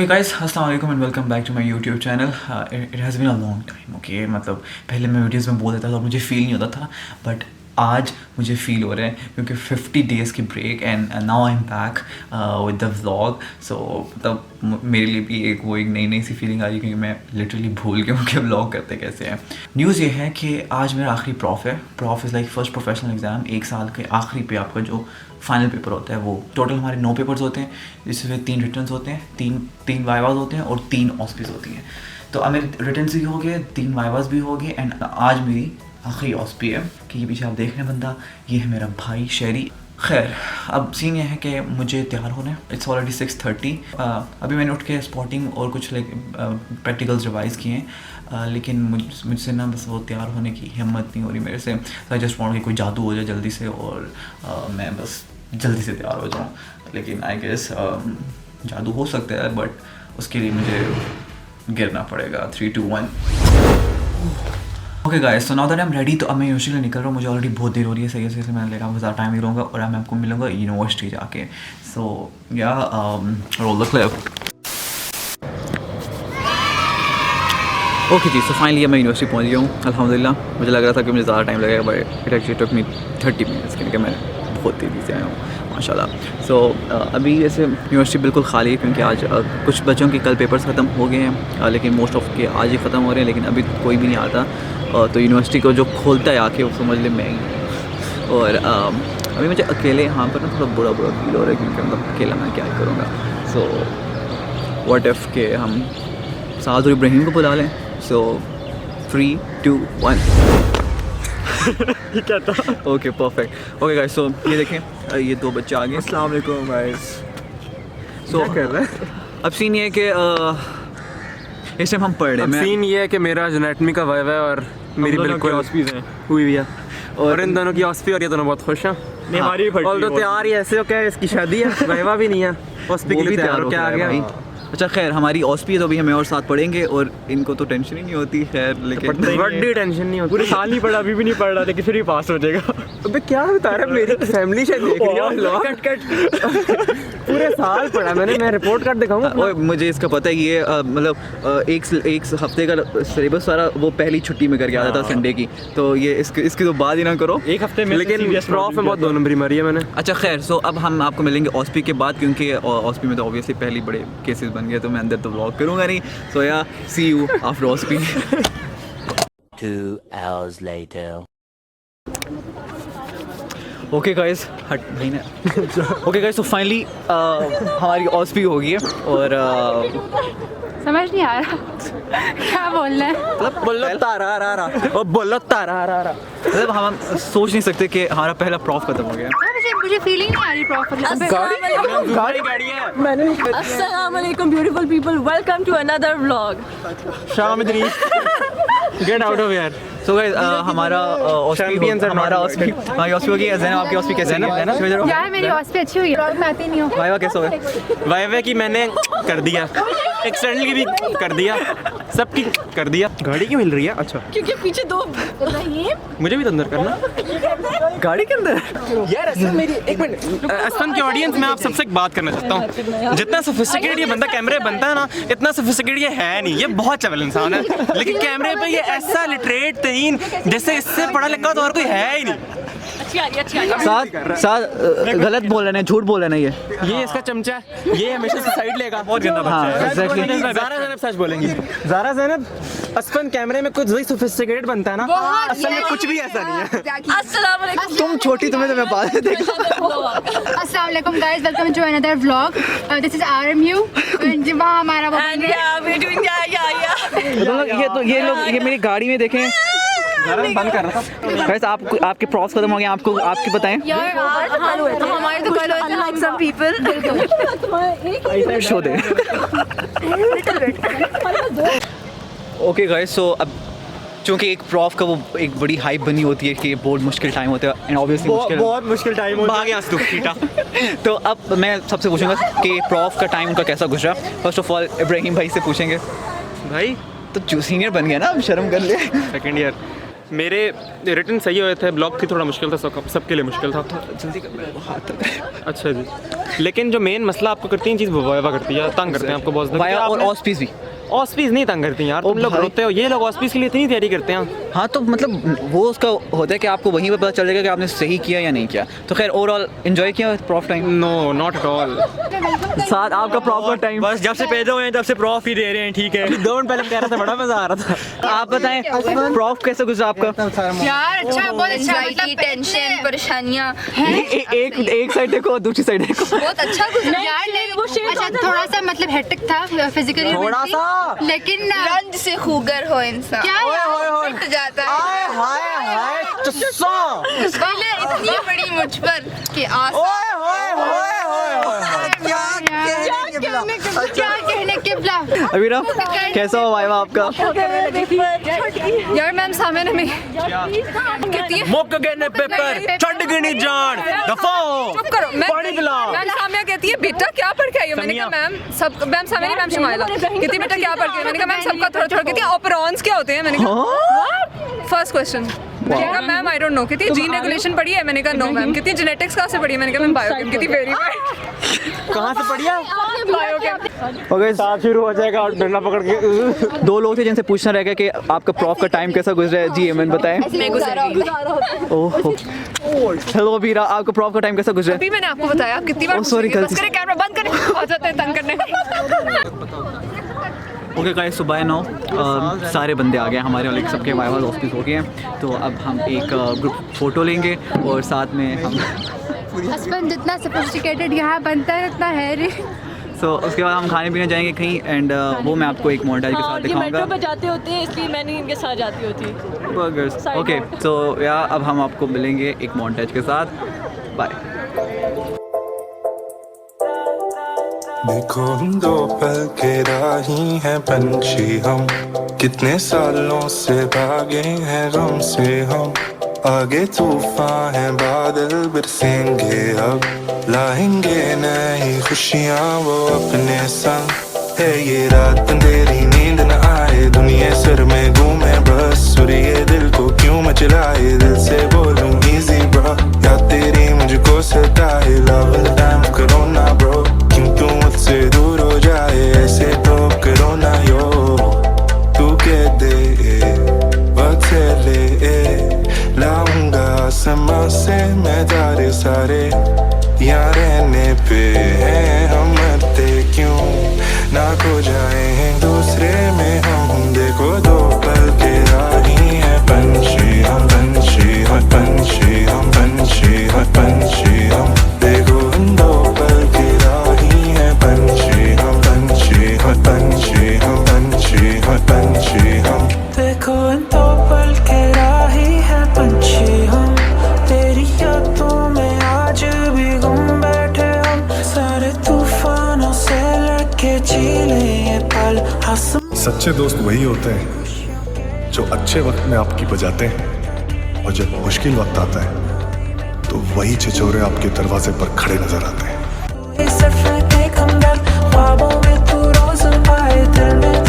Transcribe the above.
Okay guys, अस्सलाम वालेकुम and welcome back to my YouTube channel. It has been a long time. Okay, मतलब पहले मैं videos में बोल देता था, मुझे फील नहीं होता था, बट आज मुझे फील हो रहा है क्योंकि 50 डेज़ की break and now I am back with the vlog. So मतलब मेरे लिए भी एक नई सी फीलिंग आ रही है क्योंकि मैं लिटरली भूल गया हूँ कि व्लॉग करते कैसे हैं. न्यूज़ ये है कि आज मेरा आखिरी प्रॉफ है. Prof is like first professional exam. एक साल के आखिरी पे आपका जो फाइनल पेपर होता है, वो टोटल हमारे 9 पेपर्स होते हैं, जिसमें 3 रिटर्न्स होते हैं, तीन वाइवाज होते हैं और 3 ऑस्पीज होती हैं. तो अब मेरे रिटर्न्स भी हो गए, 3 वाइवाज भी हो गए एंड आज मेरी आखिरी ऑस्पी है. कि ये पीछे आप देख रहे हैं बंदा, ये है मेरा भाई शेरी. खैर, अब सीन ये है कि मुझे तैयार होना है. It's already 6:30. अभी मैंने उठ के स्पॉटिंग और कुछ लाइक प्रैक्टिकल्स रिवाइज़ किए हैं, लेकिन मुझसे ना बस वो तैयार होने की हिम्मत नहीं हो रही मेरे से. आई जस्ट वांट कि कोई जादू हो जाए जल्दी से और मैं बस जल्दी से तैयार हो जाऊँ. लेकिन आई गेस जादू हो सकता है, बट उसके लिए मुझे गिरना पड़ेगा. 3, 2, 1. Okay guys, so now that I am ready. तो अब मैं यूनिवर्सिटी निकल रहा हूँ. मुझे ऑलरेडी बहुत देर हो रही है. सही से मैंने लेगा ज़्यादा टाइम नहीं रहूँगा और मैं आपको मिलूँगा यूनिवर्सिटी जाके. सो या रोल द क्लिप. ओके जी, सो फाइनली मैं यूनिवर्सिटी पहुँच गया हूँ. अल्हम्दुलिल्लाह. मुझे लग रहा था कि मुझे ज़्यादा टाइम लगेगा, but it actually took me 30 minutes, क्योंकि मैं बहुत तेज़ी से आया हूँ माशाल्लाह. सो अभी वैसे यूनिवर्सिटी बिल्कुल खाली है क्योंकि आज कुछ बच्चों के कल पेपर्स ख़त्म हो गए हैं, लेकिन मोस्ट ऑफ के आज ही ख़त्म हो रहे हैं. लेकिन अभी कोई भी नहीं आता. तो यूनिवर्सिटी को जो खोलता है आके, वो समझ ले मैं ही. और अभी मुझे अकेले यहाँ पर ना थोड़ा बुरा फील हो रहा है क्योंकि मतलब अकेला मैं क्या करूँगा. सो व्हाट इफ़ के हम साद और इब्राहिम को बुला लें. सो 3, 2, 1. क्या था? Okay, perfect. ओके गाइस, सो ये देखें, ये 2 बच्चे आ गए. अस्सलाम वालेकुम गाइस. सो क्या कर रहे हैं? अब सीन ये है कि इस टाइम हम पढ़ रहे हैं. सीन ये है कि मेरा एनाटॉमी का वाइवा है और मेरी बिल्कुल ऑस्पीज हैं हुई भी है और इन दोनों की ऑस्पी और ये दोनों बहुत खुश हैं. हमारी और तो तैयार ही ऐसे हो, क्या इसकी शादी है, वाइवा भी नहीं है, ऑस्पी के लिए तैयार हो क्या आ गया. अच्छा खैर, हमारी ऑस्पी है तो अभी हमें और साथ पढ़ेंगे और इनको तो टेंशन ही नहीं होती. खैर, लेकिन बड़ी टेंशन नहीं होती. पूरे साल नहीं पढ़ा, अभी भी नहीं पढ़ रहा, लेकिन फिर भी पास हो जाएगा. अबे क्या बता रहा है, मेरी फैमिली शायद देख रही है. कट पूरे साल पढ़ा मैंने. मैं रिपोर्ट कार्ड दिखाऊंगा. ओए, मुझे इसका पता है. ये मतलब एक हफ्ते का सिलेबस सारा वो पहली छुट्टी में करके आता था संडे की. तो ये इसकी तो बात ही ना करो. एक हफ्ते में. लेकिन प्रॉफ में बहुत 2 नंबरी मारी है मैंने. अच्छा खैर, सो अब हम आपको मिलेंगे ऑस्पी के बाद, क्योंकि ऑस्पी में तो ऑब्वियसली पहली बड़े केसेस बन गए, तो मैं अंदर तो व्लॉग करूँगा नहीं. So yeah see you after ऑस्पी. 2 hours later. ओके गाइस, हट भाई ने. ओके गाइस, तो फाइनली हमारी ऑस्पी हो गई है और समझ नहीं आ रहा क्या बोलना है. बोलो तारा. मतलब हम सोच नहीं सकते कि हमारा पहला प्रॉफ खत्म हो गया. मुझे फीलिंग नहीं आ रही प्रॉपर. गाड़ी है. Assalamu alaikum beautiful people, welcome to another vlog. शाम Idris, get out of here. So guys, हमारा ऑस्पी हो गई. ज़ैनब, आपकी ऑस्पी कैसे है? यार मेरी ऑस्पी अच्छी हुई है, व्लॉग में आती नहीं हूँ. वाइवा कैसे हो गया? वाइवा की मैंने कर दिया, एक्सटर्नल की भी कर दिया, सबकी कर दिया. गाड़ी क्यों मिल रही है? अच्छा, क्योंकि पीछे 2 रहीम. मुझे भी तो अंदर करना. गाड़ी के अंदर यार मेरी एक मिनट. असफन के ऑडियंस, मैं आप सबसे एक बात करना चाहता हूँ. जितना सोफिस्टिकेटेड ये बंदा कैमरे बनता है ना, इतना सोफिस्टिकेटेड ये है नहीं. ये बहुत चवल इंसान है, लेकिन कैमरे पे ये ऐसा लिटरेट तरीन, जैसे इससे पढ़ा लिखा तो और कोई है ही नहीं. अच्छी आ रही है. साथ गलत बोल रहे हैं, झूठ बोल रहे हैं. ये इसका चमचा है, ये हमेशा से साइड लेगा. बहुत गंदा बच्चा हाँ, है. exactly. ज़ारा ज़ैनब सच बोलेंगी. ज़ारा ज़ैनब, असफन कैमरे में कुछ वही सोफिस्टिकेटेड बनता है ना, असल में कुछ भी ऐसा नहीं है. Assalamu alaikum. तुम छोटी, तुम्हें तो मैं बाद में देखा. अस्सलाम वालेकुम guys, welcome to another vlog. This is RMU. वहाँ हमारा वो And yeah, we're doing yeah. ये लोग मेरी गाड़ी में देखें. बंद कर रहा था. गाइस, आपके प्रॉफ्स खत्म हो गए. आपकी बताएं. यार हमारे तो कल होते like some people. शो दे. ओके गाइस, सो अब चूँकि एक प्रॉफ का वो एक बड़ी हाइप बनी होती है कि बहुत मुश्किल टाइम होता है एंड ऑब्वियसली बहुत मुश्किल टाइम होता है. तो अब मैं सबसे पूछूंगा कि प्रॉफ का टाइम उनका कैसा गुजरा. फर्स्ट ऑफ ऑल इब्राहिम भाई से पूछेंगे. भाई तो जो सीनियर बन गया ना, अब शर्म कर ले. सेकंड ईयर मेरे रिटर्न सही हुए थे, ब्लॉग थी थोड़ा मुश्किल था, सबके लिए मुश्किल था। जल्दी कर। अच्छा जी, लेकिन जो मेन मसला आपको करती है चीज़ वो वाइवा करती है, तंग करते हैं आपको बहुत ज़्यादा। वाइवा और ऑस्पीस भी। ऑस्पीस नहीं तंग करती यार, तुम लोग रोते हो, ये लोग ऑस्पीस के लिए इतनी तैयारी करते हैं। हाँ तो मतलब वो उसका होता है कि आपको वहीं पे पता चल जाएगा कि आपने सही किया या नहीं किया। तो खैर ओवरऑल एंजॉय किया prof time? No not at all. साथ आपका प्रॉपर टाइम बस जब से पैदा हुए हैं तब से प्रॉफ ही दे रहे हैं, ठीक है। 2 मिनट पहले कह रहा था बड़ा मजा आ रहा था। आप बताएं प्रॉफ कैसे गुजरा आपका? यार अच्छा, बहुत अच्छा, एंजाइटी, टेंशन, परेशानियाँ एक साइड देखो दूसरी साइड देखो। बहुत अच्छा गुजरा यार नहीं, अच्छा थोड़ा सा मतलब हेक्टिक था फिजिकली, थोड़ा सा, लेकिन रंज से खूगर हो इंसान, क्या यार फट जाता है। हाय पहले इतनी बड़ी मुझ पर कि क्या कहने के बिला। अमीरा कैसा हो वाइवा आपका? यार मैम सामने में कहती है मुक गए ने पेपर छड़ गनी जान दफा चुप करो। पानी पिला। मैम सामने कहती है बेटा क्या पढ़ के आई हो? मैंने कहा मैम सब, मैम सामने नहीं, मैम शुमाइला कहती बेटा क्या पढ़ के आई? मैंने कहा मैम सबका थोड़ा थोड़ा। कहती है ऑपरॉन्स क्या होते हैं? मैंने कहा फर्स्ट क्वेश्चन। मैंने कहा मैम आई डोंट नो। कहती है जीन रेगुलेशन पढ़ी है? मैंने कहा नो मैम। कहती है जेनेटिक्स कहाँ से पढ़ी है? मैंने कहा मैम बायोकेम। कहती वेरी गुड। कहाँ से पढ़िया? बायोकेम। ओके साथ शुरू हो जाएगा और डंडा पकड़ के। 2 लोग थे जिनसे पूछना रहेगा कि आपका प्रॉफ का टाइम कैसा गुजरा है। जी अमन बताएं। मैं गुजर गई। ओह हेलो अमीरा, आपका प्रॉफ का टाइम कैसा गुजरा है? अभी मैंने आपको बताया कितनी बार। sorry, बस गलती करें, कैमरा बंद करें, आ जाते हैं तंग करने। ओके गाइस, सुबह 9 सारे बंदे आ गए हमारे वाले, सबके वाइवा ऑस्पिस हो गए हैं। तो अब हम एक ग्रुप फ़ोटो लेंगे और साथ में हम हस्बैंड जितना सोफिस्टिकेटेड यहाँ बनता है उतना है रे। उसके बाद हम खाने पीने जाएंगे कहीं एंड वो मैं आपको एक मोन्टाज के साथ ये मेट्रो दिखाऊंगा। पे जाते होते हैं इसलिए मैं नहीं इनके साथ जाती होती। बर्गर्स। ओके सो या अब हम आपको मिलेंगे एक मोन्टाज के साथ। बाय। देखो हम 2 पल के राही हैं पंछी हम, कितने सालों से भागे हैं गम से हम। आगे तूफान है बादल बरसेंगे अब, लाएंगे नई खुशियाँ वो अपने संग। है ये रात अंधेरी नींद न आए, दुनिया सर में घूमे बस, और ये दिल को क्यों मचलाए, दिल से बोलूं easy bro, या तेरी मुझको सताए। love all the time करो ना bro, क्यों तू मुझसे दूर हो जाए, ऐसे तो करो ना यो। तू कह दे वक्त से ले लाऊंगा आसमां से मैं तारे सारे, यहाँ रहने पे हैं हम मरते क्यों ना खो जाए हैं दूसरे में हम। देखो 2 पल के राही हैं पंछी हम, पंछी हम, पंछी हम, पंछी हम, पंछी हम। देखो हम 2 पल के राही हैं पंछी हम, पंछी हम, पंछी हम, पंछी हम, पंछी हम। देखो इन 2 पल के राही हैं पंछी हम, तेरी यादों में आज भी गुम बैठे हम, सारे तूफानों से लड़के झीले ये पल हंस। सच्चे दोस्त वही होते हैं जो अच्छे वक्त में आपकी बजाते हैं, और जब मुश्किल वक्त आता है तो वही छिछोरे आपके दरवाजे पर खड़े नजर आते हैं। सफर के हमदर्द ख्वाबों में तू रोज आए, दिल में